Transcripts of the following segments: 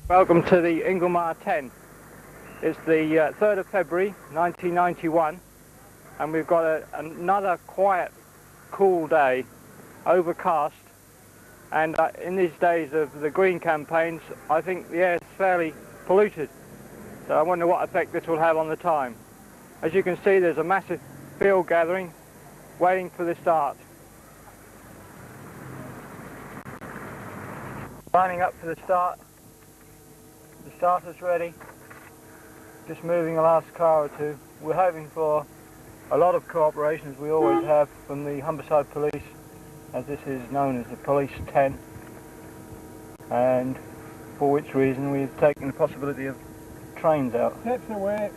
Welcome to the Inglemire 10. It's the 3rd of February 1991 and we've got another quiet, cool day, overcast, and in these days of the green campaigns I think the air is fairly polluted, so I wonder what effect this will have on the time. As you can see, there's a massive field gathering waiting for the start. Lining up for the start. The starter's ready, just moving the last car or two. We're hoping for a lot of cooperation, as we always have, from the Humberside police, as this is known as the Police 10, and for which reason we've taken the possibility of trains out. Steps away.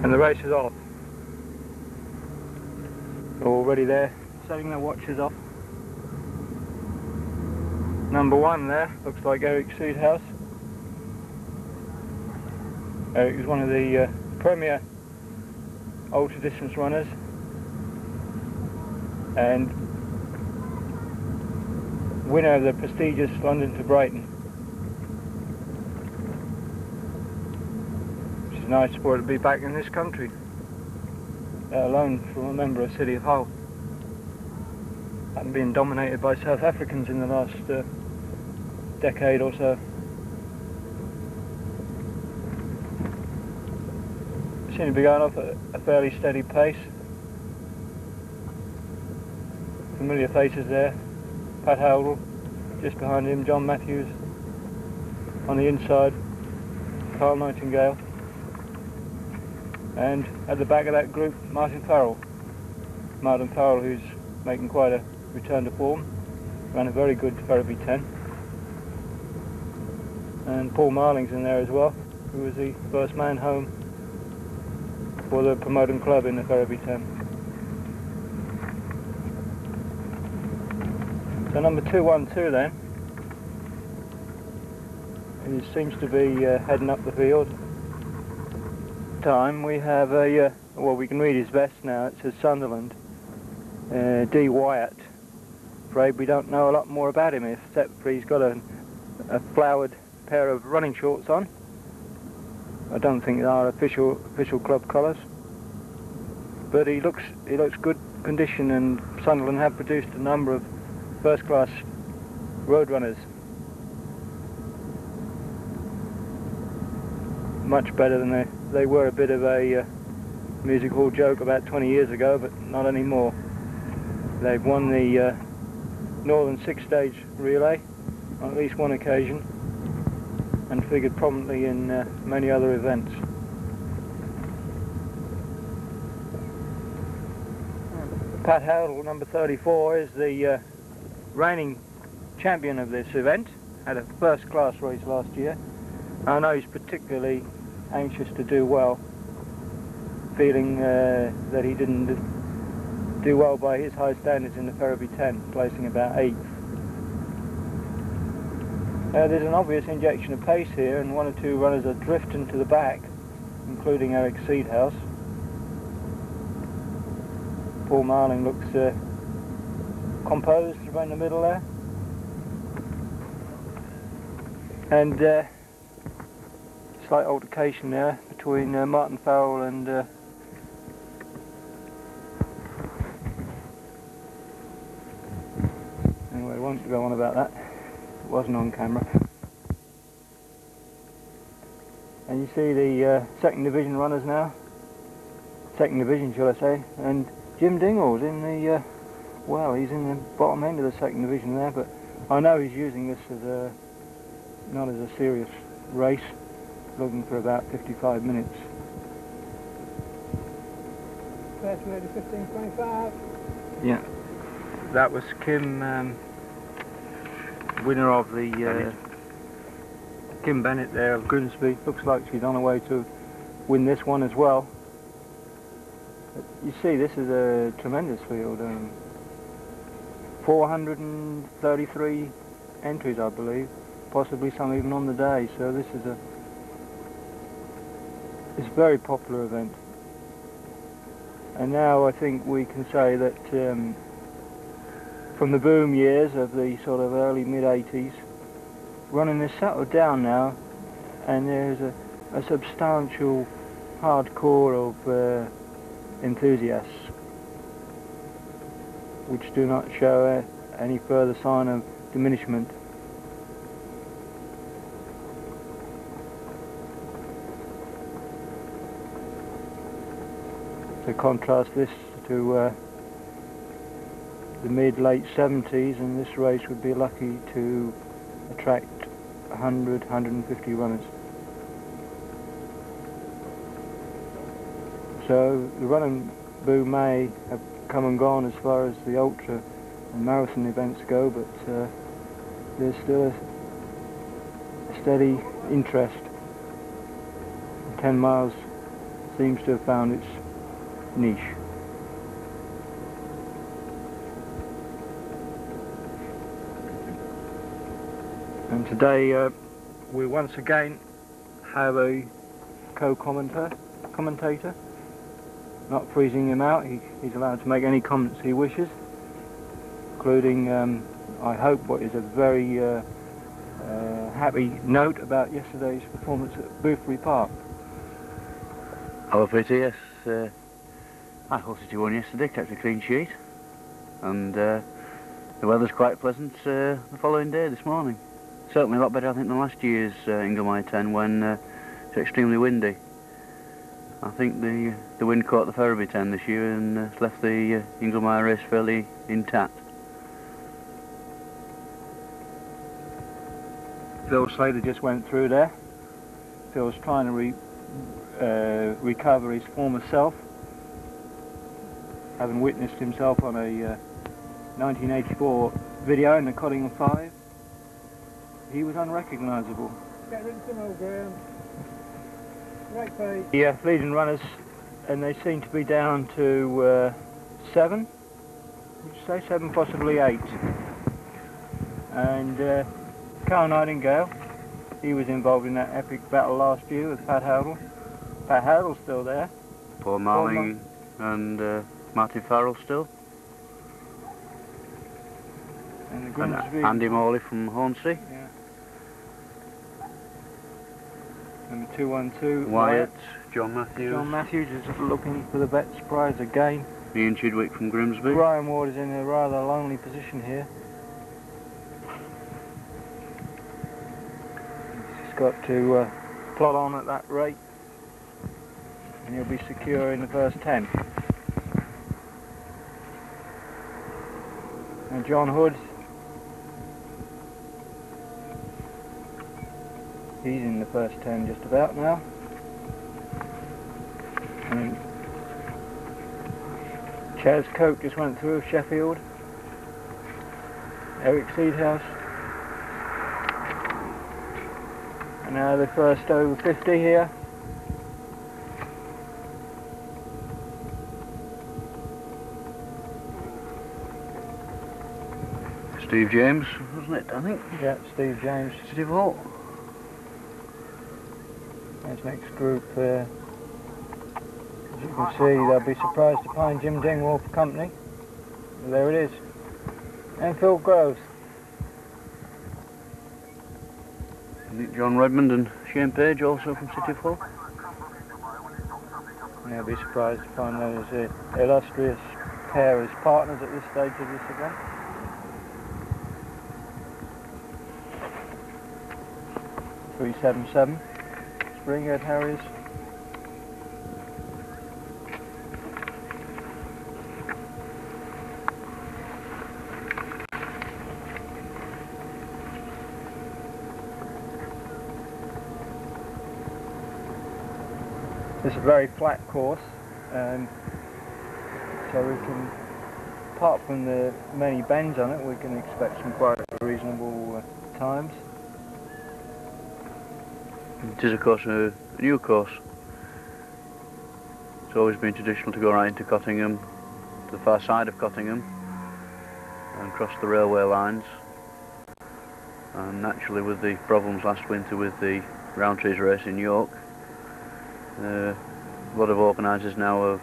And the race is off. They're already there, setting their watches off. Number 1 there, looks like Eric Seedhouse. Eric is one of the premier ultra distance runners and winner of the prestigious London to Brighton. It's nice for it to be back in this country, let alone from a member of City of Hull. Haven't been dominated by South Africans in the last decade or so. Seem to be going off at a fairly steady pace. Familiar faces there. Pat Howell just behind him, John Matthews on the inside, Carl Nightingale. And at the back of that group, Martin Farrell. Martin Farrell, who's making quite a return to form, ran a very good Ferriby 10. And Paul Marling's in there as well, who was the first man home for the promoting club in the Ferriby 10. So number 212 then, he seems to be heading up the field. Time we have a well, we can read his vest now. It says Sunderland, D. Wyatt. Afraid we don't know a lot more about him, except for he's got a flowered pair of running shorts on. I don't think they are official club colours, but he looks good condition, and Sunderland have produced a number of first class road runners. Much better than they were a bit of a music hall joke about 20 years ago, but not anymore. They've won the Northern Six-Stage Relay on at least one occasion and figured prominently in many other events. Pat Howell, number 34, is the reigning champion of this event. Had a first-class race last year. I know he's particularly anxious to do well, feeling that he didn't do well by his high standards in the Ferriby 10, placing about 8th. There's an obvious injection of pace here, and 1 or 2 runners are drifting to the back, including Eric Seedhouse. Paul Marling looks composed around the middle there. And slight altercation there between Martin Farrell and anyway, I won't go on about that. It wasn't on camera. And you see the second division runners now. Second division, shall I say? And Jim Dingwall's in the well, he's in the bottom end of the second division there, but I know he's using this as not as a serious race. Looking for about 55 minutes. First ready 15:25. Yeah, that was Kim, winner of the Kim Bennett there of Grimsby. Looks like she's on her way to win this one as well. But you see, this is a tremendous field. 433 entries, I believe. possibly some even on the day. So this is it's a very popular event. And now I think we can say that from the boom years of the sort of early mid-80s, running has settled down now, and there's a substantial hardcore of enthusiasts which do not show any further sign of diminishment. To contrast this to the mid-late 70s, and this race would be lucky to attract 100, 150 runners. So the running boom may have come and gone as far as the ultra and marathon events go, but there's still a steady interest. 10 miles seems to have found its niche. And today we once again have a co-commentator, not freezing him out. He's allowed to make any comments he wishes, including I hope what is a very happy note about yesterday's performance at Boothbury Park. Hello Peter, yes. I hosted you one yesterday, kept a clean sheet, and the weather's quite pleasant the following day, this morning. Certainly a lot better, I think, than last year's Inglemire 10 when it's extremely windy. I think the wind caught the Ferriby 10 this year and left the Inglemire race fairly intact. Phil Slater just went through there. Phil's trying to recover his former self, having witnessed himself on a 1984 video in the Cottingham 5. He was unrecognisable. Get rid of some old ground. Right page. Yeah, leading runners, and they seem to be down to 7. Would you say 7, possibly 8? And Carl Nightingale, he was involved in that epic battle last year with Pat Howdle. Pat Howdle's still there. Paul Marling and Martin Farrell still. And the Grimsby. Andy Morley from Hornsey. Yeah. Number 212. Wyatt, John Matthews. John Matthews is looking for the Vets Prize again. Ian Chidwick from Grimsby. Brian Ward is in a rather lonely position here. He's got to plod on at that rate, and he'll be secure in the first 10. And John Hood, he's in the first 10 just about now. And Chaz Coke just went through Sheffield. Eric Seedhouse. And now the first over 50 here. Steve James, wasn't it, I think? Yeah, Steve James. Steve Hall. This next group, as you can see, they'll be surprised to find Jim Dingwall for company. There it is. And Phil Groves. I think John Redmond and Shane Page also from City of Hull. And they'll be surprised to find those illustrious pair as partners at this stage of this event. .377 Springhead Harriers. It's a very flat course, so we can, apart from the many bends on it, we can expect some quite reasonable times. It is, of course, a new course. It's always been traditional to go right into Cottingham, to the far side of Cottingham, and cross the railway lines. And naturally, with the problems last winter with the Roundtrees race in York, a lot of organisers now are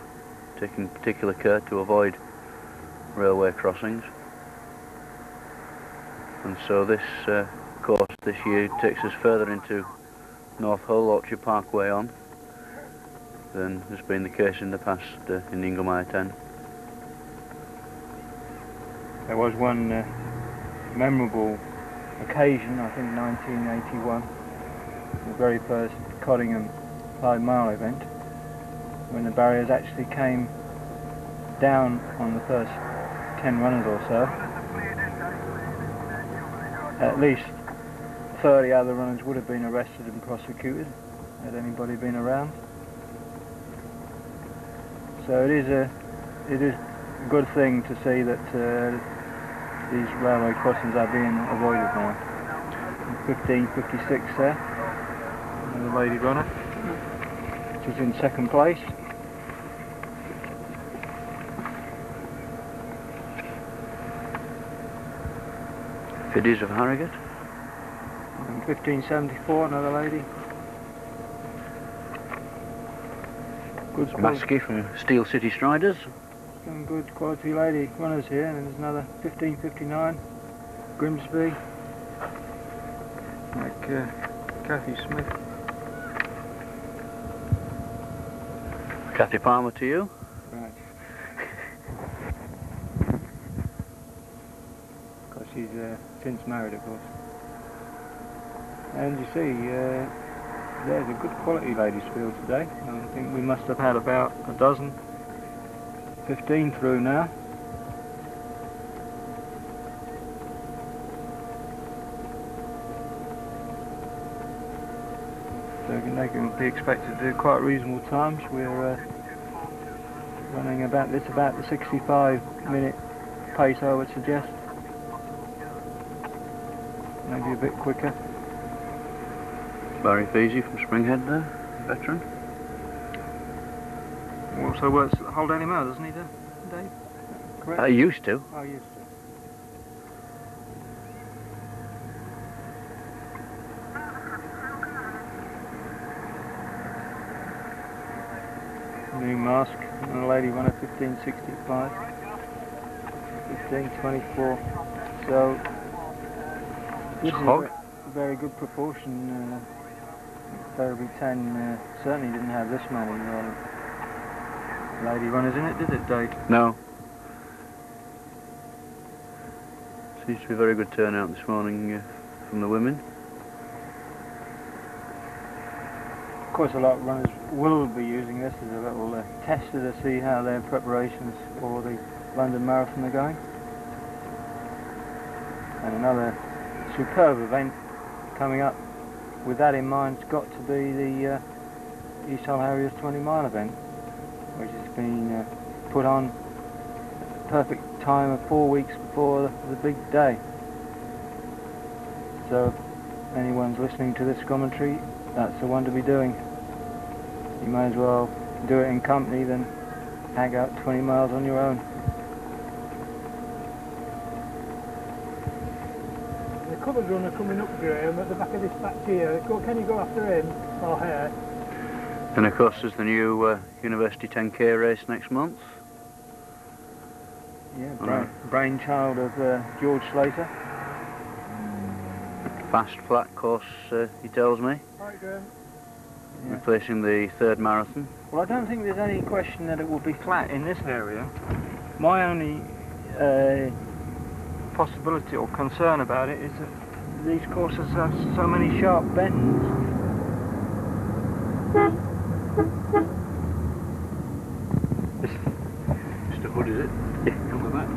taking particular care to avoid railway crossings. And so this course this year takes us further into North Hull, Orchard Parkway on, than has been the case in the past in Inglemire 10. There was one memorable occasion, I think 1981, the very first Cottingham 5 mile event, when the barriers actually came down on the first 10 runners or so. At least 30 other runners would have been arrested and prosecuted had anybody been around. So it is a good thing to see that these railway crossings are being avoided now. 15:56 there, another lady runner, which is in second place. Fiddies of Harrogate. And 15:74, another lady. Good Maskey from Steel City Striders. Some good quality lady runners here, and there's another 15:59, Grimsby, like Kathy Smith. Kathy Palmer to you. Right. Because she's since married, of course. And you see, there's a good quality ladies field today. I think we must have had about a dozen, 15 through now. So they can be expected to do quite reasonable times. We're running about the 65-minute pace, I would suggest. Maybe a bit quicker. Barry Feasy from Springhead there, veteran. He also works at the Haldane Mill, doesn't he, Dave? Correct? I used to. I used to. New mask, and a lady runner 15:65, 15:24. So this is a very good proportion. Derby 10 certainly didn't have this many lady runners in it, did it, Dave? No. Seems to be a very good turnout this morning from the women. Of course, a lot of runners will be using this as a little tester to see how their preparations for the London Marathon are going. And another superb event coming up with that in mind has got to be the East Hull Harriers 20 mile event, which has been put on at the perfect time of 4 weeks before the big day. So if anyone's listening to this commentary, that's the one to be doing. You may as well do it in company than hang out 20 miles on your own. The covered runner coming up, Graham, at the back of this patch here. Can you go after him or her? And of course there's the new University 10k race next month. Yeah, brainchild of George Slater. Fast, flat course, he tells me. Hi, Graham. Yeah. Replacing the third marathon. Well, I don't think there's any question that it will be flat in this area. My only possibility or concern about it is that these courses have so many sharp bends. Mr. Hood, is it? Yeah. Come back.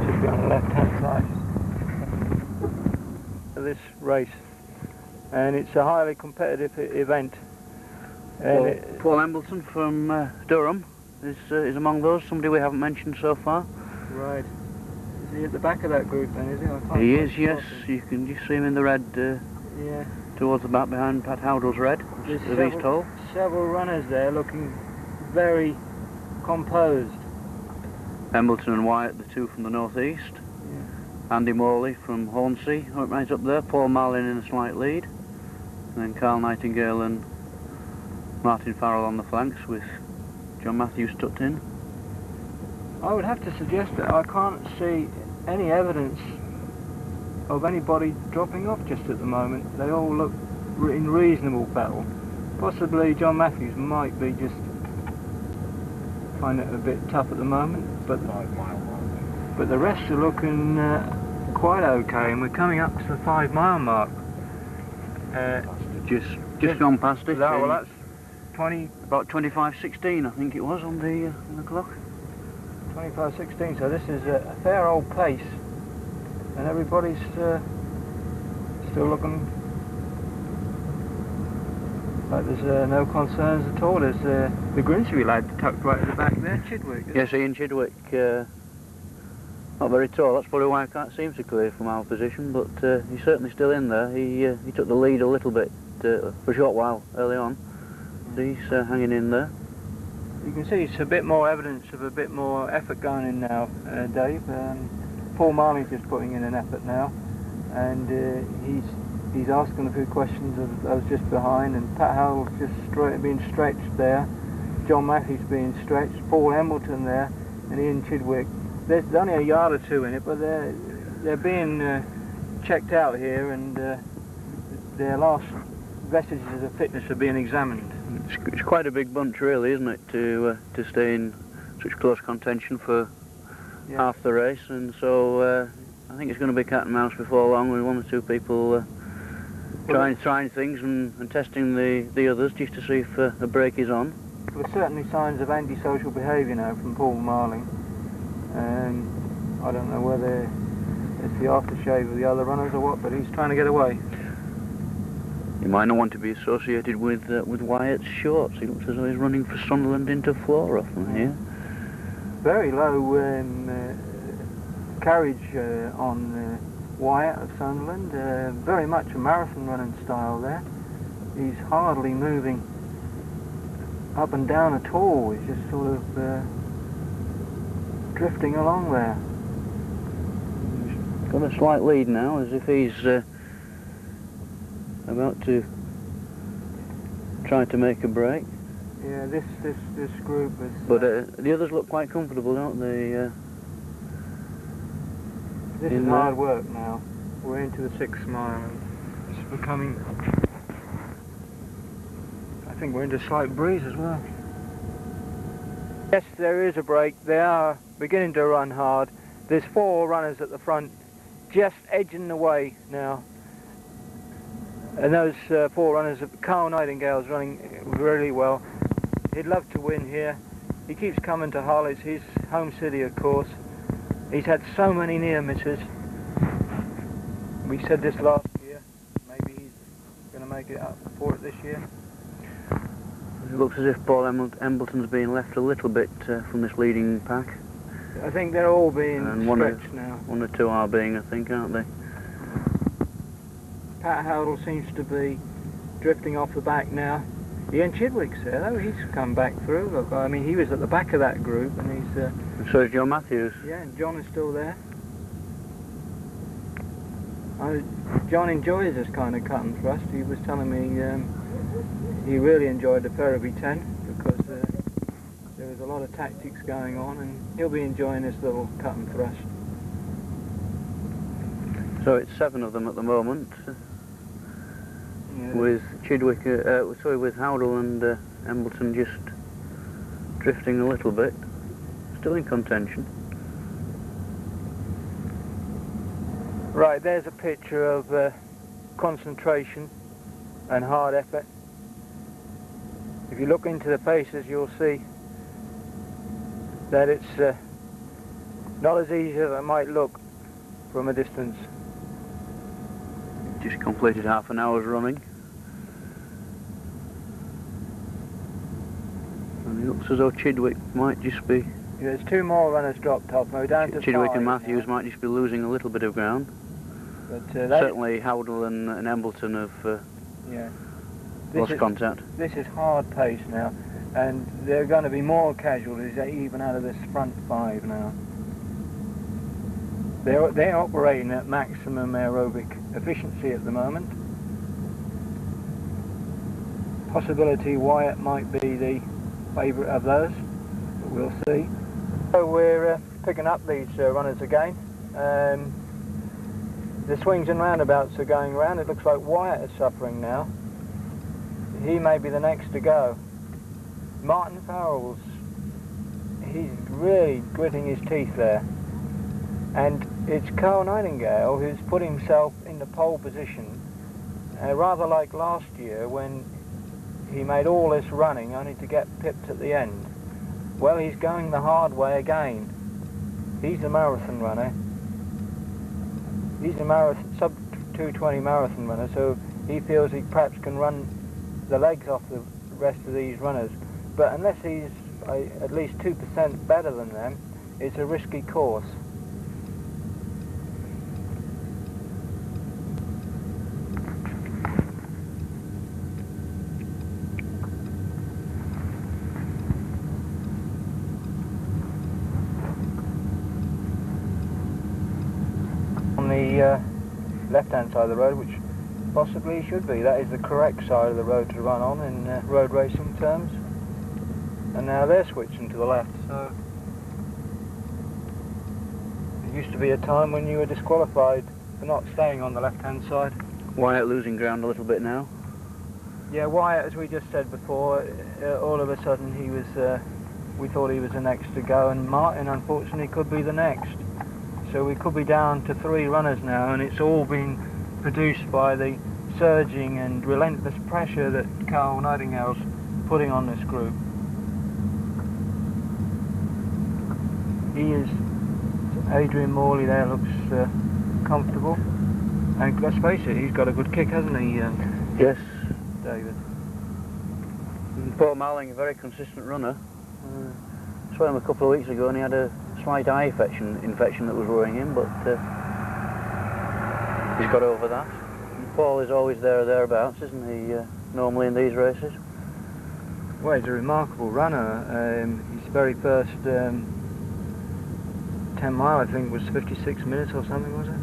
Should be on the left-hand side of this race. And it's a highly competitive event. And Paul Embleton from Durham is among those, somebody we haven't mentioned so far. Right. Is he at the back of that group then, is he? I can't He quite is, yes. spot him. You can just see him in the red Yeah. towards the back behind Pat Howdle's red, as he's tall. Several runners there looking very composed. Embleton and Wyatt, the two from the northeast. Yeah. Andy Morley from Hornsey, right up there. Paul Marlin in a slight lead. And then Carl Nightingale and Martin Farrell on the flanks with John Matthews tucked in. I would have to suggest that I can't see any evidence of anybody dropping off just at the moment. They all look in reasonable battle. Possibly John Matthews might be just find it a bit tough at the moment, but the rest are looking quite okay, and we're coming up to the 5 mile mark. Just gone past it. Well, that's about 25:16, I think it was on the clock. 25:16. So this is a fair old pace, and everybody's still looking like there's no concerns at all. There's the Grimsby lad tucked right at the back there, Chidwick. Yes, Ian Chidwick. Not very tall. That's probably why I can't see him so clear from our position, but he's certainly still in there. He took the lead a little bit for a short while early on. So he's hanging in there. You can see it's a bit more evidence of a bit more effort going in now, Dave. Paul Marley's just putting in an effort now, and he's asking a few questions of those just behind, and Pat Howell's just being stretched there, John Matthews being stretched, Paul Embleton there, and Ian Chidwick. There's only a yard or two in it, but they're being checked out here, and their last vestiges of fitness are being examined. It's quite a big bunch, really, isn't it, to stay in such close contention for half the race, and so I think it's going to be cat and mouse before long, with one or two people trying things and testing the others just to see if a break is on. There's certainly signs of antisocial behaviour now from Paul Marling. I don't know whether it's the aftershave of the other runners or what, but he's trying to get away. He might not want to be associated with Wyatt's shorts. He looks as though he's running for Sunderland into Flora from here. Very low carriage on Wyatt of Sunderland. Very much a marathon running style there. He's hardly moving up and down at all. He's just sort of drifting along there. He's got a slight lead now, as if he's about to try to make a break. Yeah, this group is... But the others look quite comfortable, don't they? This is hard work now. We're into the 6 mile. It's becoming... I think we're into a slight breeze as well. Yes, there is a break. They are beginning to run hard. There's 4 runners at the front, just edging the way now. And those 4 runners, Carl Nightingale's running really well. He'd love to win here. He keeps coming to Hull. It's his home city, of course. He's had so many near misses. We said this last year. Maybe he's going to make it up for it this year. It looks as if Paul Embleton's being left a little bit from this leading pack. I think they're all being stretched now. 1 or 2 are being, I think, aren't they? Pat Howdle seems to be drifting off the back now. Ian Chidwick's there, though. He's come back through. Look, I mean, he was at the back of that group, and he's... And so is John Matthews. Yeah, and John is still there. John enjoys this kind of cut and thrust. He was telling me he really enjoyed the Ferriby 10 because there was a lot of tactics going on, and he'll be enjoying this little cut and thrust. So it's 7 of them at the moment. Yeah. With Chidwick, with Howdle and Embleton just drifting a little bit, still in contention. Right, there's a picture of concentration and hard effort. If you look into the faces, you'll see that it's not as easy as it might look from a distance. Just completed half an hour's running. And it looks as though Chidwick might just be... Yeah, there's 2 more runners dropped off. We're down to Chidwick 5 and Matthews now. might just be losing a little bit of ground. But certainly Howdle and Embleton have Yeah. Lost contact. This is hard pace now, and there are going to be more casualties even out of this front 5 now. They're operating at maximum aerobic efficiency at the moment. Possibility Wyatt might be the favourite of those, but we'll see. So we're picking up these runners again. The swings and roundabouts are going round. It looks like Wyatt is suffering now. He may be the next to go. Martin Farrell's, he's really gritting his teeth there. And it's Carl Nightingale who's put himself in the pole position, rather like last year when he made all this running only to get pipped at the end. Well, he's going the hard way again. He's a marathon runner. He's a sub 2:20 marathon runner, so he feels he perhaps can run the legs off the rest of these runners. But unless he's at least 2% better than them, it's a risky course. On the left-hand side of the road, which possibly should be. That is the correct side of the road to run on in road racing terms. And now they're switching to the left, so there used to be a time when you were disqualified for not staying on the left-hand side. Wyatt losing ground a little bit now. Yeah, Wyatt, as we just said before, all of a sudden he was, we thought he was the next to go, and Martin unfortunately could be the next. So we could be down to 3 runners now, and it's all been produced by the surging and relentless pressure that Carl Nightingale's putting on this group. He is, Adrian Morley there looks comfortable, and let's face it, he's got a good kick, hasn't he, Yes. David? And Paul Marling, a very consistent runner. Saw him a couple of weeks ago and he had a slight eye infection that was worrying him, but he's got over that. And Paul is always there or thereabouts, isn't he, normally in these races? Well, he's a remarkable runner. His very first 10 mile, I think, was 56 minutes or something, was it?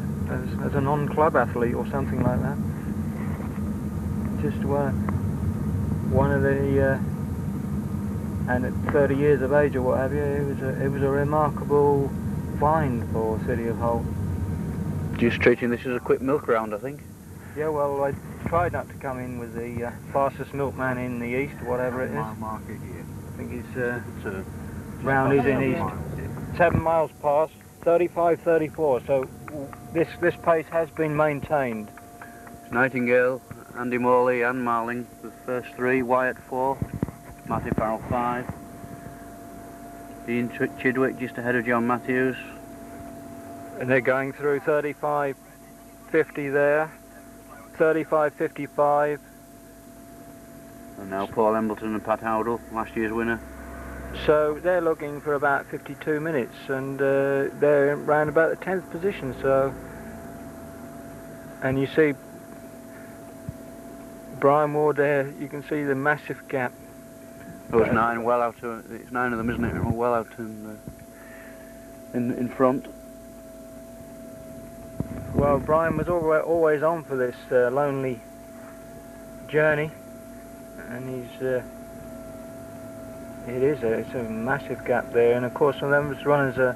As a non-club athlete or something like that. Just one of the, and at 30 years of age or what have you, it was a remarkable find for City of Hull. Just treating this as a quick milk round, I think. Yeah, well, I tried not to come in with the fastest milkman in the east, whatever it is. Market here. I think his round is in east. 7 miles past, 35:34. So this pace has been maintained. Nightingale, Andy Morley and Marling, the first 3, Wyatt 4, Matthew Farrell 5, Ian Chidwick just ahead of John Matthews. And they're going through 35:50 there, 35:55. And now Paul Embleton and Pat Howdle, last year's winner. So they're looking for about 52 minutes, and they're around about the 10th position. So, and you see Brian Ward there, you can see the massive gap. Those 9 well out to, it's 9 of them, isn't it? Well out in front. Well, Brian was always on for this lonely journey, and it's a massive gap there. And of course, when those runners are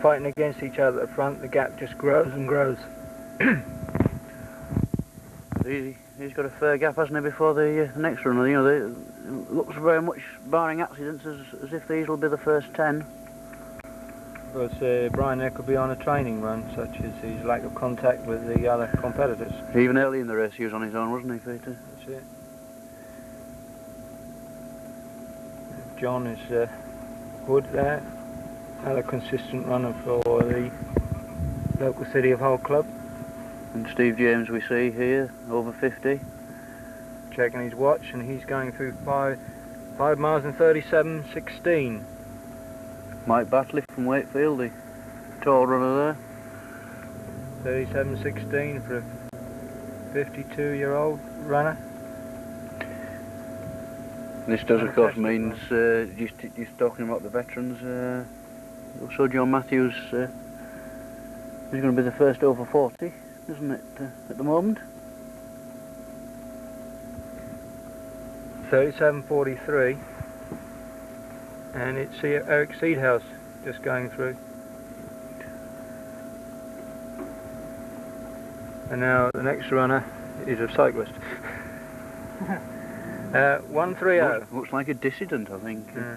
fighting against each other at the front, the gap just grows and grows. He's got a fair gap, hasn't he, before the next runner? You know, it looks very much, barring accidents, as if these will be the first 10. Because Brian there could be on a training run, such as his lack of contact with the other competitors. Even early in the race he was on his own, wasn't he, Peter? That's it. John is Wood there, another consistent runner for the local City of Hull club. And Steve James we see here, over 50. Checking his watch, and he's going through 5 miles and 37:16. Mike Batley from Wakefield, the tall runner there. 37:16 for 52-year-old runner. This does, of course, means, just talking about the veterans, also John Matthews is going to be the first over 40, isn't it, at the moment? 37.43, and it's Eric Seedhouse just going through. And now the next runner is a cyclist. 130. Looks like a dissident, I think. Yeah.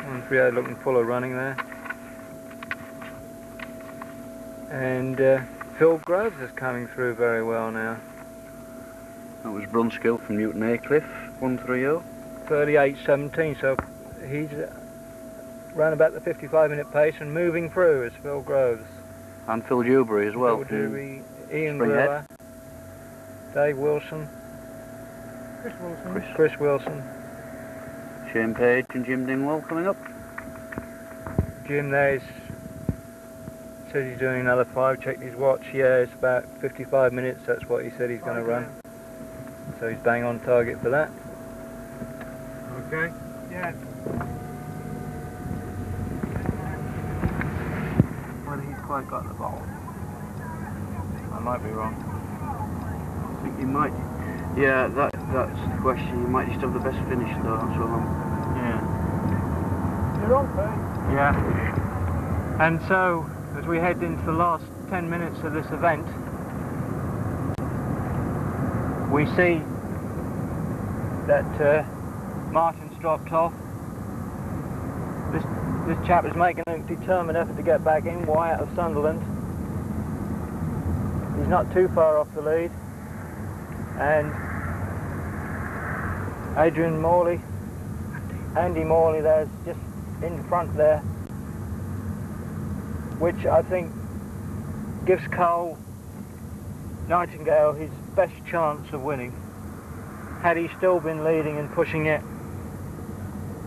130 looking full of running there. And Phil Groves is coming through very well now. That was Brunskill from Newton Aycliffe, 130. 38.17, so he's round about the 55-minute pace and moving through is Phil Groves. And Phil Dewberry as well. Phil Dewberry, Ian Brewer, Dave Wilson, Chris Wilson, Shane Page and Jim Dingwall coming up. Jim there says he's doing another 5, checked his watch, yeah, it's about 55 minutes, that's what he said he's going to run. So he's bang on target for that. Okay? Yeah. Whether he's quite got the ball. I might be wrong. I think he might. Yeah, that's the question. He might just have the best finish though. So yeah. You're on, Pete. Yeah. And so, as we head into the last 10 minutes of this event, we see that Martin's dropped off. This chap is making a determined effort to get back in, Wyatt of Sunderland. He's not too far off the lead. And Andy Morley there's just in front there, which I think gives Carl Nightingale his best chance of winning. Had he still been leading and pushing it,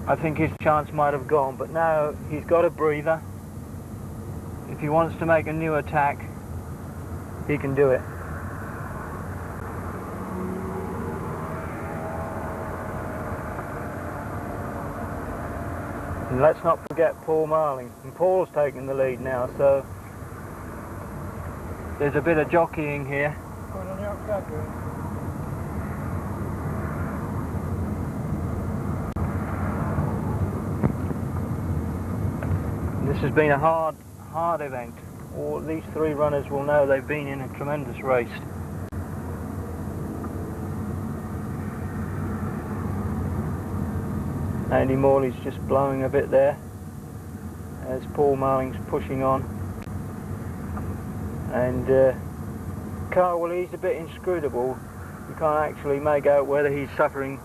I think his chance might have gone, but now he's got a breather. If he wants to make a new attack, he can do it. And let's not forget Paul Marling. And Paul's taking the lead now, so there's a bit of jockeying here. Going on the outside, really. This has been a hard event. All these 3 runners will know they've been in a tremendous race. Andy Morley's just blowing a bit there as Paul Marling's pushing on. And Carl, well, he's a bit inscrutable. You can't actually make out whether he's suffering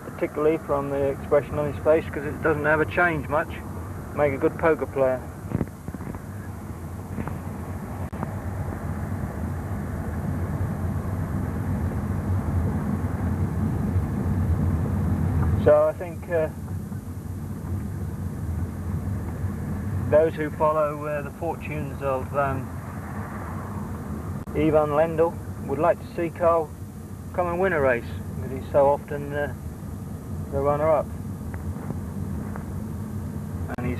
particularly from the expression on his face because it doesn't ever change much. Make a good poker player. So I think those who follow the fortunes of Ivan Lendl would like to see Carl come and win a race because he's so often the runner-up. And he's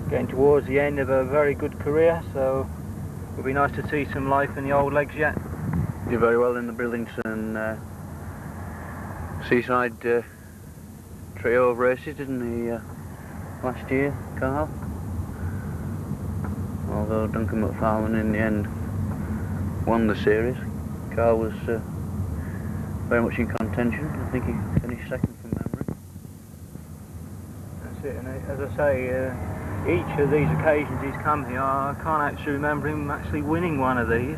getting towards the end of a very good career, so it'll be nice to see some life in the old legs yet. did very well in the Brillington Seaside trio of races, didn't he, last year, Carl? Although Duncan McFarlane in the end won the series, Carl was very much in contention. I think he finished second from memory. That's it, and as I say, each of these occasions he's come here, I can't actually remember him actually winning one of these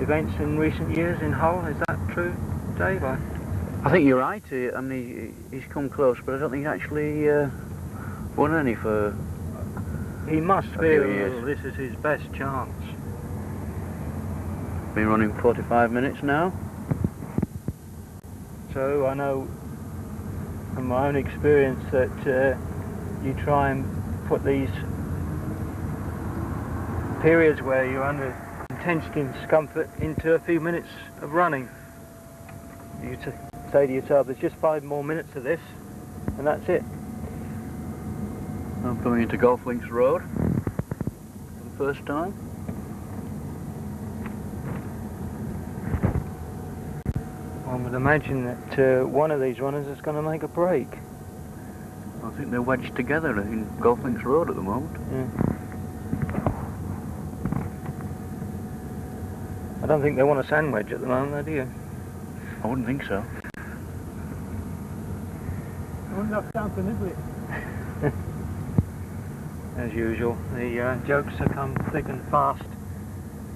events in recent years in Hull. Is that true, Dave? I think you're right. I mean, he's come close, but I don't think he actually won any for. He must feel this is his best chance. Been running 45 minutes now. So I know from my own experience that you try and put these periods where you're under intense discomfort into a few minutes of running. You say to yourself, there's just 5 more minutes of this, and that's it. I'm coming into Golf Links Road for the first time. I would imagine that one of these runners is going to make a break. I think they're wedged together in Golf Links Road at the moment. Yeah. I don't think they want a sandwich at the moment, though, do you? I wouldn't think so. I wouldn't have time to nibble it. As usual, the jokes have come thick and fast.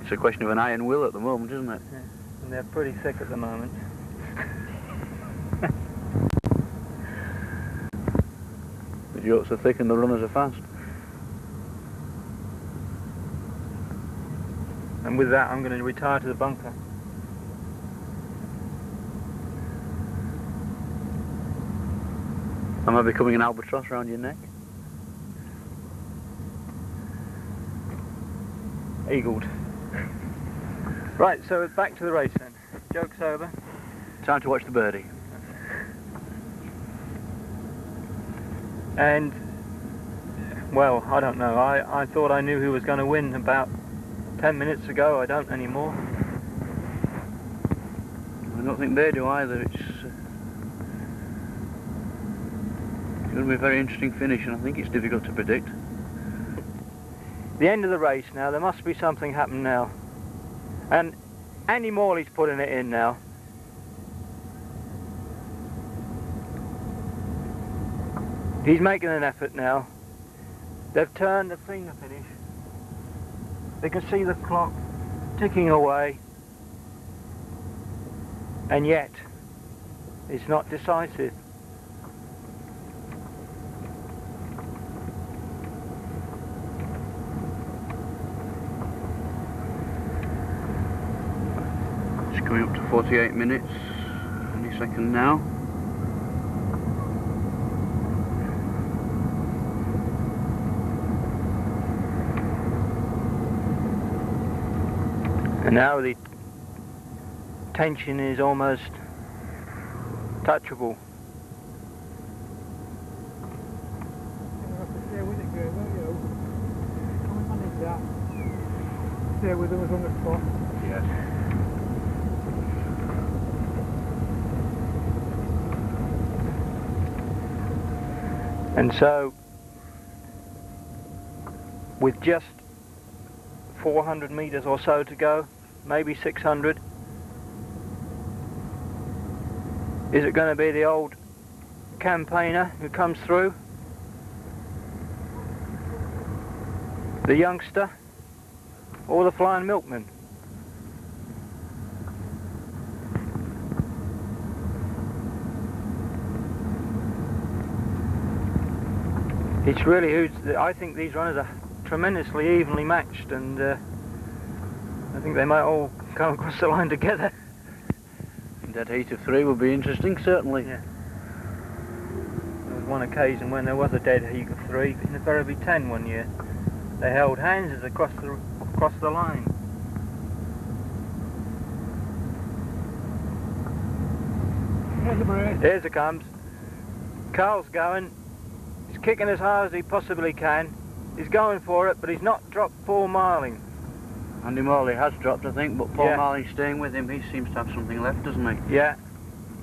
It's a question of an iron will at the moment, isn't it? Yeah. And they're pretty thick at the moment. The jokes are thick and the runners are fast. And with that, I'm going to retire to the bunker. Am I becoming an albatross round your neck? Eagled. Right, so back to the race then. Joke's over. Time to watch the birdie. And, well, I don't know. I thought I knew who was going to win about 10 minutes ago. I don't anymore. I don't think they do either. It's going to be a very interesting finish, and I think it's difficult to predict. The end of the race now. There must be something happen now. And Andy Morley's putting it in now. He's making an effort now. They've seen the finish. They can see the clock ticking away. And yet, it's not decisive. It's coming up to 48 minutes, any second now. And now the tension is almost touchable. You'll have to stay with it, Graham, won't you? Can we manage that? Stay with us on the spot. Yes. And so, with just 400 metres or so to go, maybe 600, is it going to be the old campaigner who comes through? The youngster? Or the flying milkman? It's really I think these runners are tremendously evenly matched, and I think they might all come across the line together. That heat of 3 would be interesting, certainly. Yeah. There was one occasion when there was a dead heat of 3 in the Ferriby 10 one year. They held hands as they crossed the line. Here's the break. Here's it comes. Carl's going. He's kicking as hard as he possibly can. He's going for it, but he's not dropped Paul Marling. Andy Morley has dropped, I think, but Paul Yeah. Marling's staying with him. He seems to have something left, doesn't he? Yeah.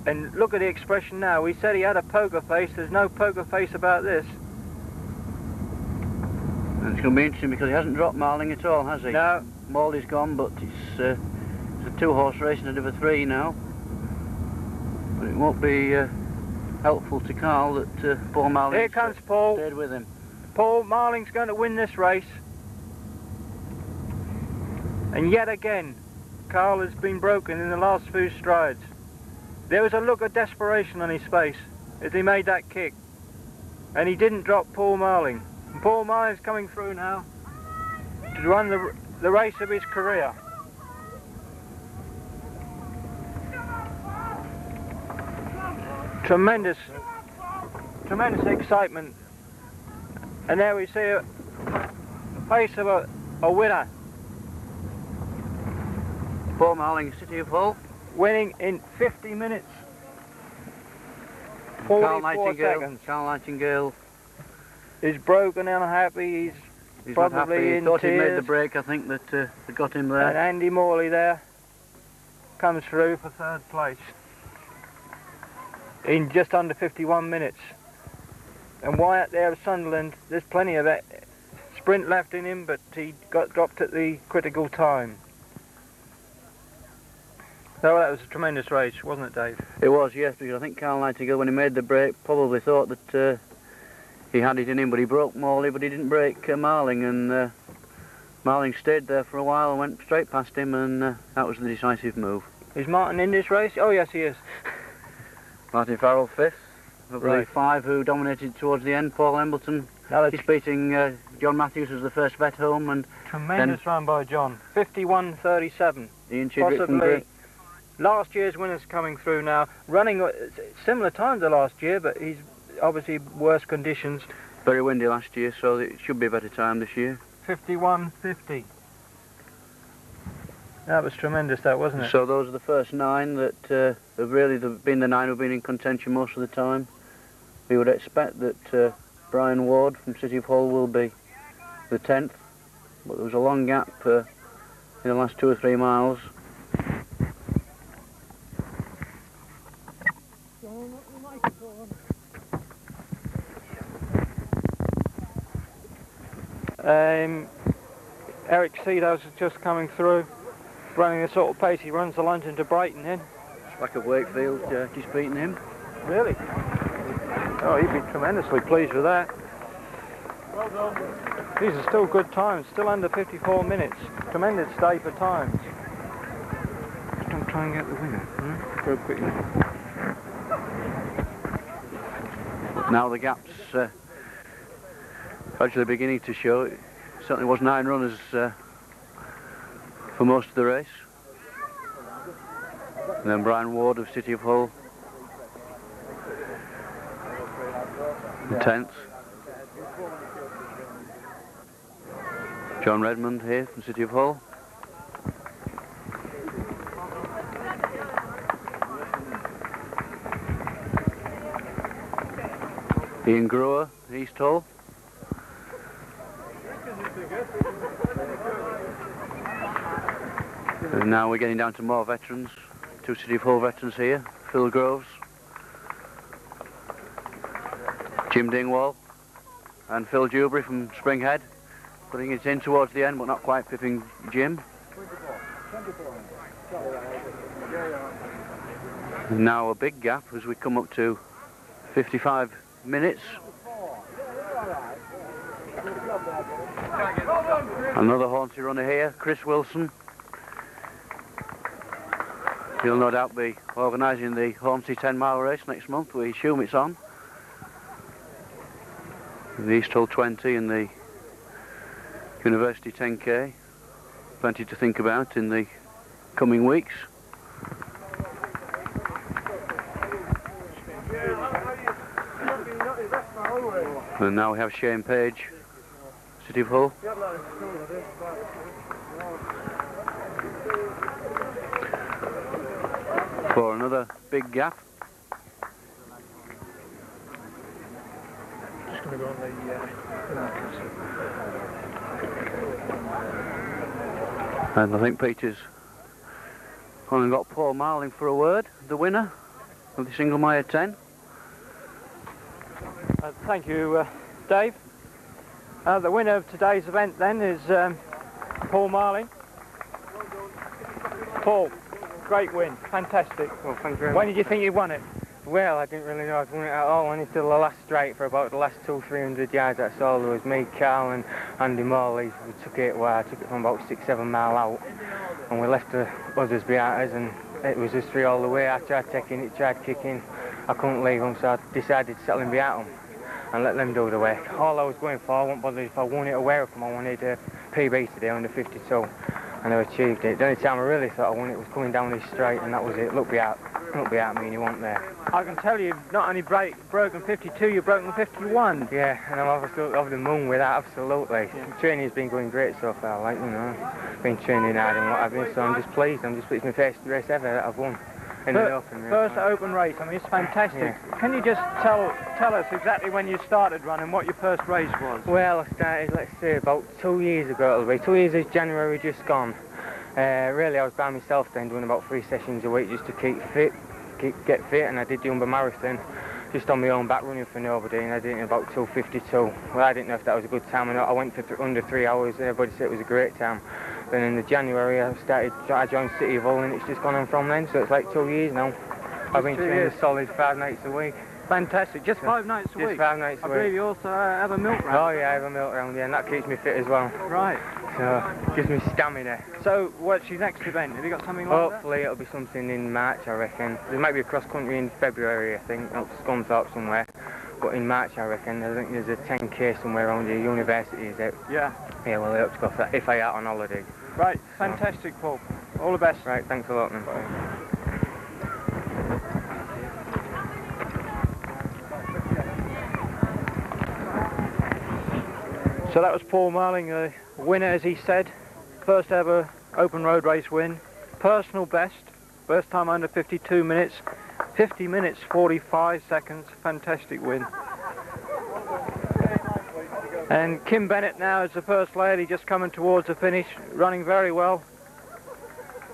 And look at the expression now. We said he had a poker face. There's no poker face about this. And it's going to be interesting because he hasn't dropped Marling at all, has he? No. Morley's gone, but it's a 2-horse race instead of a 3 now. But it won't be helpful to Carl that Paul Marling Here comes Paul. stayed with him. Paul Marling's going to win this race. And yet again, Carl has been broken in the last few strides. There was a look of desperation on his face as he made that kick. And he didn't drop Paul Marling. And Paul Marling's coming through now to run the race of his career. Tremendous excitement. And there we see a face of a winner. Paul Marling, City of Hull. Winning in 50 minutes. Carl 44 seconds. Carl Nightingale. He's broken and unhappy. He's Not probably happy. He in thought he'd made tears. the break, I think, that got him And there. Andy Morley there comes through for third place in just under 51 minutes. And Wyatt there of Sunderland, there's plenty of that sprint left in him, but he got dropped at the critical time. So that was a tremendous race, wasn't it, Dave? It was, yes, because I think Carl Nightingale, when he made the break, probably thought that he had it in him, but he broke Morley, but he didn't break Marling, and Marling stayed there for a while and went straight past him, and that was the decisive move. Is Martin in this race? Oh yes, he is. Martin Farrell fifth, of the Right. 5 who dominated towards the end. Paul Embleton, he's beating John Matthews as the first vet home, and Tremendous run by John. 51.37. Ian Chidwick from Possibly Great. last year's winner's coming through now, running at similar time to last year, but he's obviously worse conditions. Very windy last year, so it should be a better time this year. 51.50. That was tremendous, that, wasn't it? So those are the first 9 that have really been the 9 who've been in contention most of the time. We would expect that Brian Ward from City of Hull will be the 10th, but there was a long gap in the last 2 or 3 miles. Eric Cedos is just coming through, running the sort of pace he runs the London to Brighton in. Back of Wakefield, just beating him. Really? Oh, he'd be tremendously pleased with that. Well done. These are still good times, still under 54 minutes. Tremendous day for times. Don't try and get the winner. Go quickly. Now the gap's gradually beginning to show. It certainly was 9 runners for most of the race. And then Brian Ward of City of Hull, the 10th. John Redmond here from City of Hull. Ian Grower, East Hull. And now we're getting down to more veterans. 2 City of Hull veterans here. Phil Groves, Jim Dingwall, and Phil Dewberry from Springhead. Putting it in towards the end, but not quite pipping Jim. And now a big gap as we come up to 55 minutes. Another Hornsey runner here, Chris Wilson. He'll no doubt be organising the Hornsey 10-mile race next month. We assume it's on. The East Hull 20 and the University 10K. Plenty to think about in the coming weeks. And now we have Shane Page, City of Hull. For another big gap. Just going to go on the And I think Peter's only got Paul Marling for a word, the winner of the Inglemire 10. Thank you, Dave. The winner of today's event then is Paul Marling. Paul, great win, fantastic. Well, thank you very When much. did you think you won it? Well, I didn't really know I'd won it at all until the last straight for about the last 200-300 yards. That's all. There was me, Carl and Andy Morley. We took it, well, I took it from about 6-7 mile out, and we left the others behind us, and it was just 3 all the way. I tried taking it, tried kicking. I couldn't leave them, so I decided to settle in behind them and let them do the work. All I was going for, I wasn't bothered if I won it away from them. I wanted a PB today under 52. and I achieved it. The only time I really thought I won it was coming down this straight, and that was it. Look behind me and you weren't there. I can tell you've not only broken 52, you've broken 51. Yeah, and I'm obviously over the moon with that, absolutely. Yeah. Training's been going great so far, like, you know. Been training hard and what have you, so I'm just pleased. It's my first race ever that I've won. In an open race. First open race, I mean, it's fantastic. Yeah. Can you just tell us exactly when you started running, what your first race was? Well, I started, let's say, about 2 years ago it'll be. 2 years is January just gone. Really, I was by myself then, doing about 3 sessions a week just to get fit, and I did the Humber Marathon just on my own back, running for nobody, and I did it in about 2:52. Well, I didn't know if that was a good time or not. I went for under 3 hours, everybody said it was a great time. Then in the January I joined City of Hull, and it's just gone on from then, so it's like 2 years now. I've been training a solid 5 nights a week. Fantastic, just 5 nights a week? Just 5 nights a week. I believe you also have a milk round. Oh yeah, I have a milk round, yeah, and that keeps me fit as well. Right. So, gives me stamina. So, what's your next event? Have you got something like Hopefully it'll be something in March, I reckon. There might be a cross-country in February, I think, up Scunthorpe somewhere. But in March, I reckon, I think there's a 10k somewhere around the university, is it? Yeah. Yeah, well, I hope to go for that, if I out on holiday. Right, fantastic, Paul. All the best. Right, thanks a lot, man. So that was Paul Marling, a winner, as he said. First ever open road race win. Personal best. First time under 52 minutes. 50 minutes, 45 seconds. Fantastic win. And Kim Bennett now is the first lady, just coming towards the finish, running very well.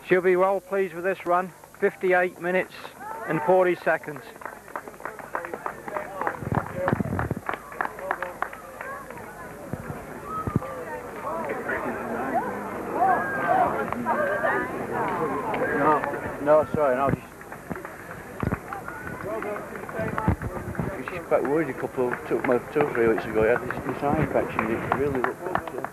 She'll be well pleased with this run. 58 minutes and 40 seconds. No, sorry, no, she's quite worried two or 3 weeks ago. He had this eye infection. It really looked good.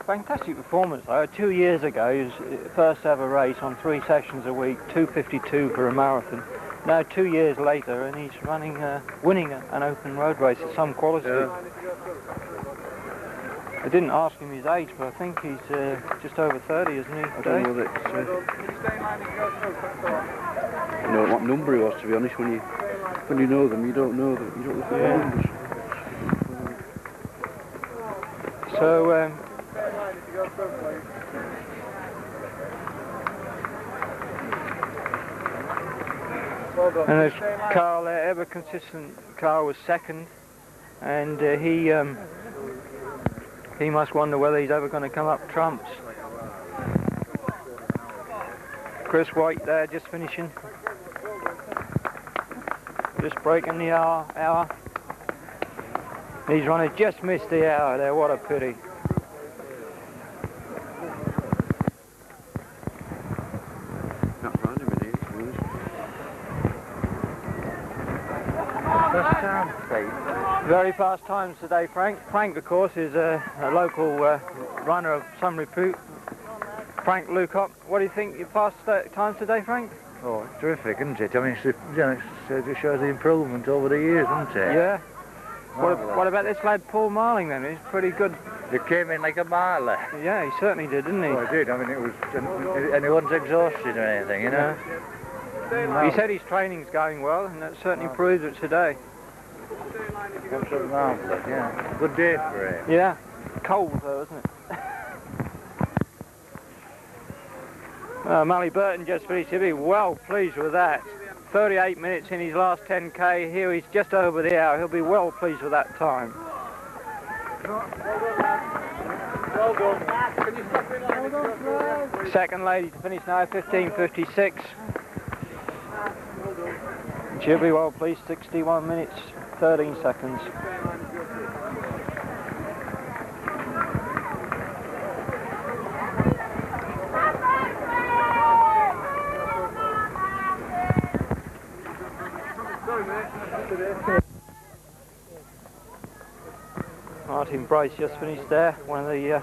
Fantastic performance though. 2 years ago, he was first ever race on 3 sessions a week, 2:52 for a marathon. Now 2 years later, and he's running, winning an open road race of some quality. Yeah. I didn't ask him his age, but I think he's just over 30, isn't he? I don't know that. I know what number he was, to be honest. When you know them, you don't know them. You don't look at the numbers. So, and there's Carl there, ever consistent. Carl was second, and he must wonder whether he's ever going to come up trumps. Chris White there, just finishing. Just breaking the hour. These runners just missed the hour there, what a pity. Not round him, it is. First time. Very fast times today, Frank. Frank, of course, is a local runner of some repute. Frank Lucock. What do you think your fast times today, Frank? Oh, it's terrific, isn't it? I mean, it shows the improvement over the years, doesn't it? Yeah. What about this lad, Paul Marling, then? He's pretty good. He came in like a miler. Yeah, he certainly did, didn't he? Oh, he did. I mean, it was, and he wasn't exhausted or anything, you know? Yeah. He said his training's going well, and that certainly proves it today. Absolutely marvellous, yeah. Good day for him. Yeah. Cold, though, isn't it? Mally Burton just finished. He'll be well pleased with that. 38 minutes in his last 10k. Here he's just over the hour. He'll be well pleased with that time. Well done. Can you stop in line? Second lady to finish now, 15:56. She'll be well pleased. 61 minutes, 13 seconds. Martin Bryce just finished there, one of the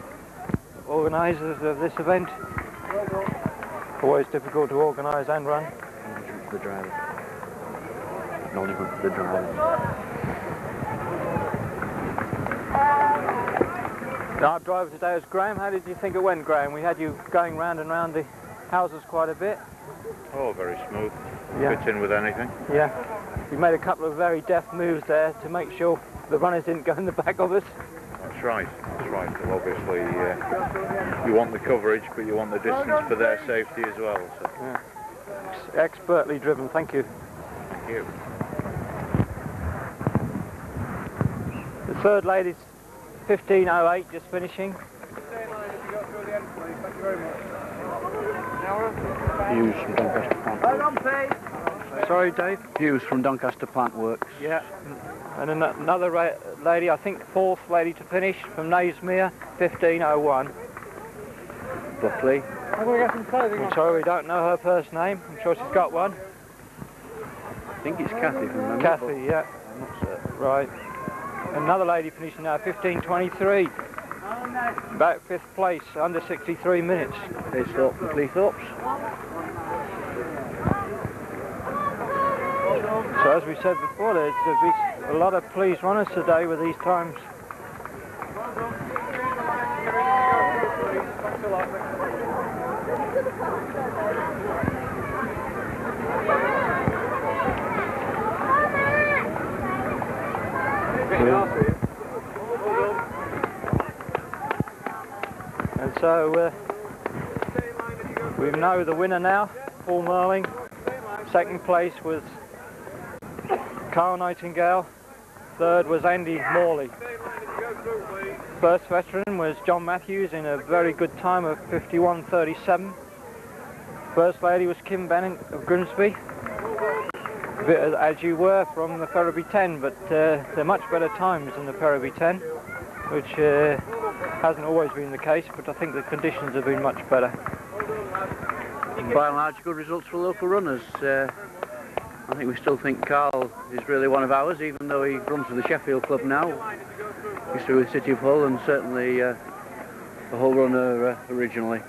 organisers of this event. Always difficult to organise and run. The driver. Not even the driver. Our driver today was Graham. How did you think it went, Graham? We had you going round and round the houses quite a bit. Oh, very smooth. Yeah. Fits in with anything. Yeah. We made a couple of very deft moves there to make sure the runners didn't go in the back of us. That's right. That's right. So obviously, you want the coverage, but you want the distance for their safety as well. So. Yeah. Expertly driven. Thank you. Thank you. The third lady's 15:08, just finishing. Hughes from Doncaster Plant Works. Sorry, Dave. Hughes from Doncaster Plant Works. Yeah. And another lady, I think fourth lady to finish, from Naysmere, 15:01. Buckley. I'm going to get some clothing I'm on. sorry, we don't know her first name. I'm sure she's got one. I think it's Kathy from memory. Kathy, yeah. I'm not certain. Right. Another lady finishing now, 15:23. About fifth place, under 63 minutes. There's Thorpe from Cleethorpes. So as we said before, there'll be a lot of pleased runners today with these times. And so we know the winner now, Paul Merling. Second place was Carl Nightingale. Third was Andy Morley. First veteran was John Matthews in a very good time of 51:37. First lady was Kim Bannon of Grimsby, as you were from the Ferriby 10, but they're much better times than the Ferriby 10, which hasn't always been the case, but I think the conditions have been much better. By and large, good results for local runners. I think we still think Carl is really one of ours, even though he runs for the Sheffield Club now. Used to be with City of Hull, and certainly a Hull runner originally.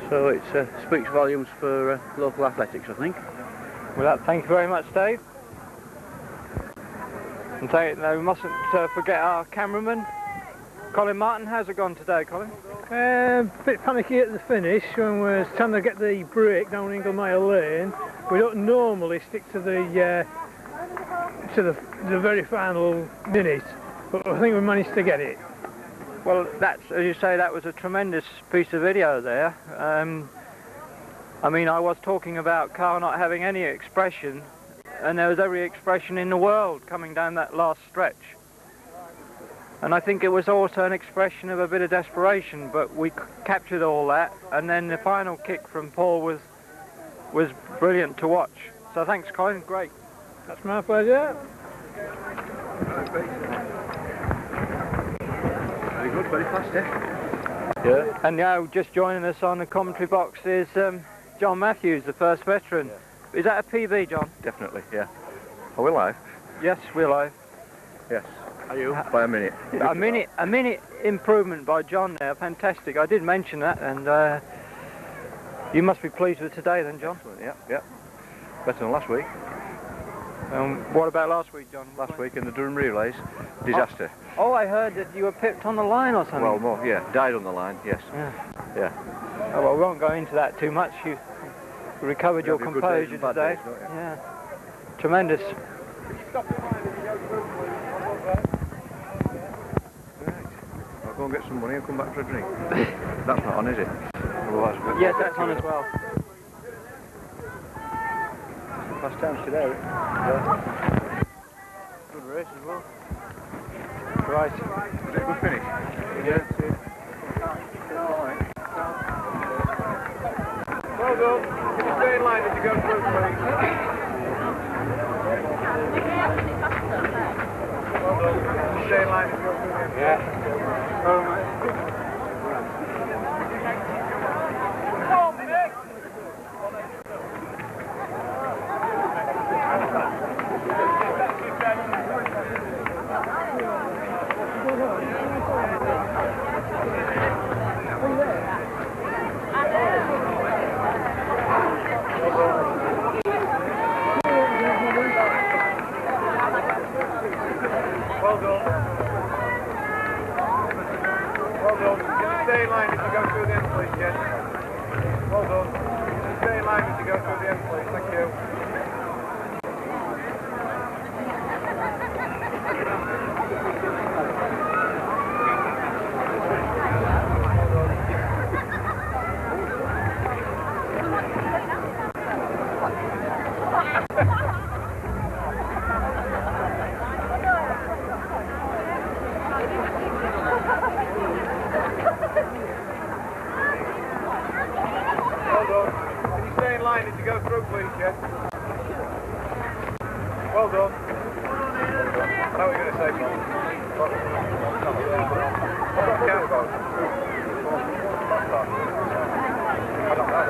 So it speaks volumes for local athletics, I think. Well, thank you very much, Dave. And we mustn't forget our cameraman, Colin Martin. How's it gone today, Colin? A bit panicky at the finish when we're trying to get the break down Inglemire Lane. We don't normally stick to the very final minute, but I think we managed to get it. Well, that's, as you say, that was a tremendous piece of video there. I mean, I was talking about Carl not having any expression, and there was every expression in the world coming down that last stretch. And I think it was also an expression of a bit of desperation, but we captured all that, and then the final kick from Paul was brilliant to watch. So thanks, Colin, great. That's my pleasure. Very good, very fast, eh? Yeah. And now just joining us on the commentary box is John Matthews, the first veteran. Yeah. Is that a PB, John? Definitely, yeah. Are we live? Yes, we're live. Yes. Are you? By a minute. A minute improvement by John there, fantastic. I did mention that, and you must be pleased with today then, John. Excellent, yeah, yeah. Better than last week. What about last week, John? Last week in the Durham Relays, disaster. Oh, I heard that you were pipped on the line or something. Well, more, yeah, died on the line, yes. Yeah. Yeah. Oh, well, we won't go into that too much. You recovered your There'll be good composure days and bad today. days, don't you? Yeah. Tremendous. Right. I'll go and get some money and come back for a drink. That's not on, is it? Otherwise, Yes, that's on as well. Fast times today. Yeah. Good race as well. Right. Is it a good finish? Yeah. Well done. You stay in line as you go through, please. Well done. Stay in line as you go through. Yeah. Oh, mate. Well done. line as you go through the end, please. Thank you. Did you go through, please, yes? Well done. I know what you're going to say, Paul. What's that count about? I don't know.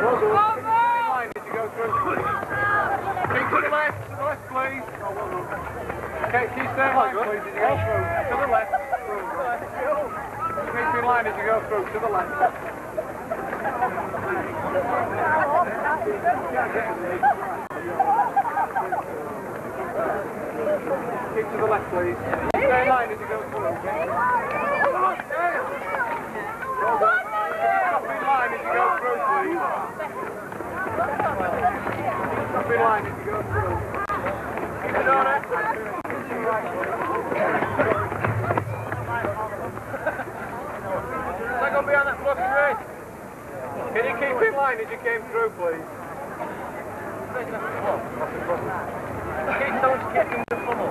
Well done. Line, did you go through, please? Keep to the left, please. Okay, keep staying line, please. Did you go through? To the left. Keep in line as you go through, to the left. Keep to the left, please. Stay in line as you go through. Stop in line as you go through, please. Stop in line as you go through. Is that going to be on that fluffy red? Can you keep in line as you came through, please? Keep someone to keep in the funnel.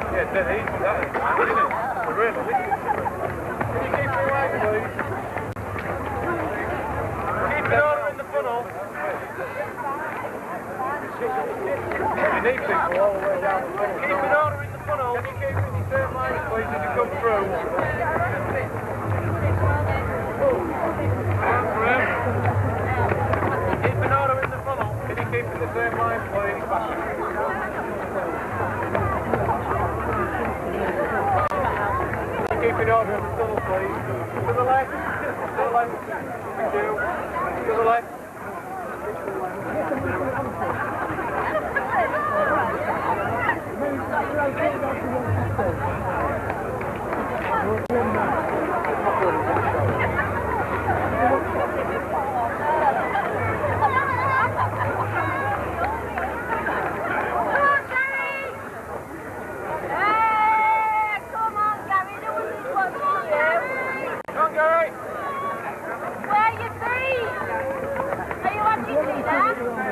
Yeah, it's dead easy, that is, isn't it? Really? Can you keep in line, please? Keep in order in the funnel. You need people all the way down the funnel. Keep in order in the funnel. Can you keep in the same line, please, as you come through? Keep in order in the funnel. Can you keep in the same line, please? Keep in order in the funnel, please. To the left. To the left. Thank you. To the left.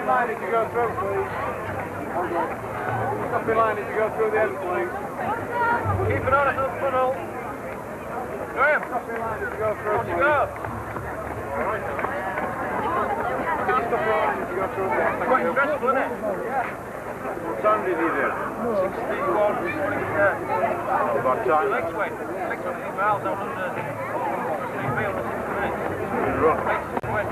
Line as you go through, please. Stop in line as you go through the end, please. Keep it on it, the funnel. Graham. Stop in line as you go through, please. Go. Can you stop in line as you go through the end? It's quite stressful, isn't it? What time did you do? 61. What time? Legs went 600 miles out under 3 miles in 6 minutes. Right. Legs went.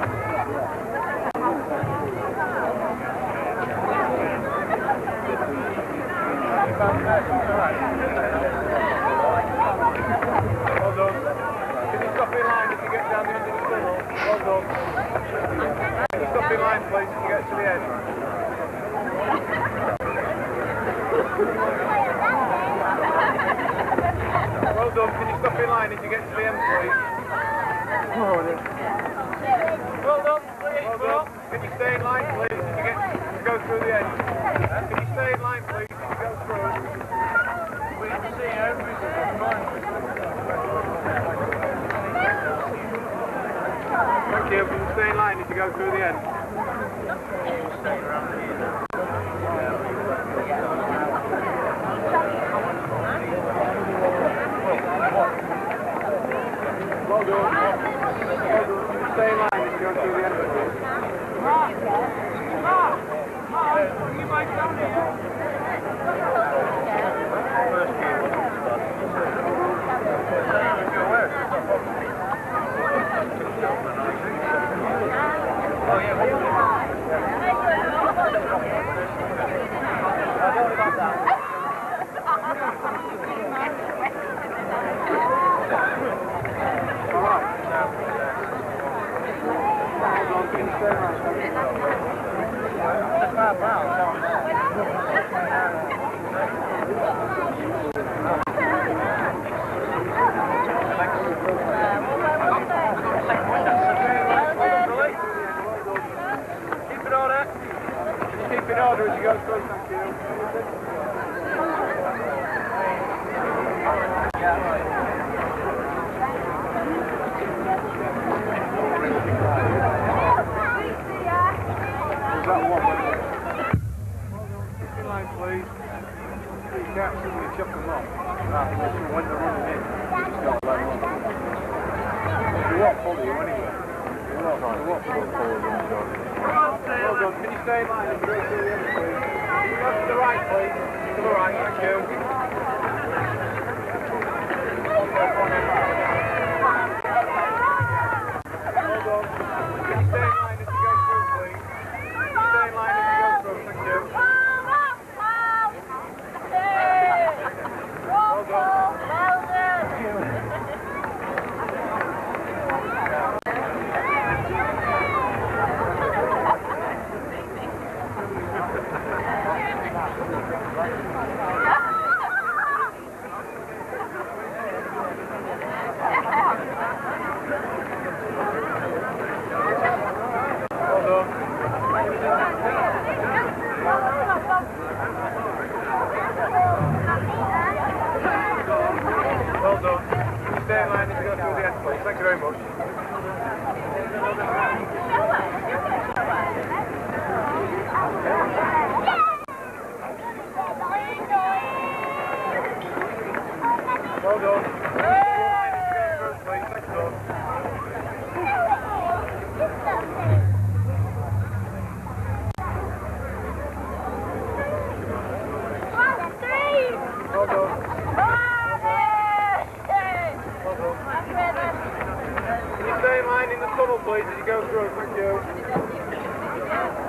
Well done. Can you stop in line as you get down the end of the tunnel? Well done. Can you stop in line, please, as you get to the end? Well done. Can you stop in line as you get to the end, please? Well done, please. Well done. Can you stay in line, please, as you get to go through the end? Can you stay in line, please, as you go through? We can see Thank you. Can you stay in line as you go through the end? Stay around here. Well done. Stay in line as you go through the end. You might down here. Oh yeah. Don't worry about that. All right. Second window. order as you go through, thank you. Is that one? In line, please. You can't suddenly chop them off. When they're running in, you just don't let them on. They won't follow you anyway. They won't follow you. Well done. Can you stay in line and go through the end, please? Go to the right, please. To the right, thank you. Hold on. Can you stay in line as you go through, please? Can you stay in line as you go through, thank you. Hold on. Well done. Stay in line as you go through the end, please. Thank you very much. Well done. Stay in line as you go through, please. Thank you. Well done. Can you stay in line in the tunnel, please, as you go through? Thank you.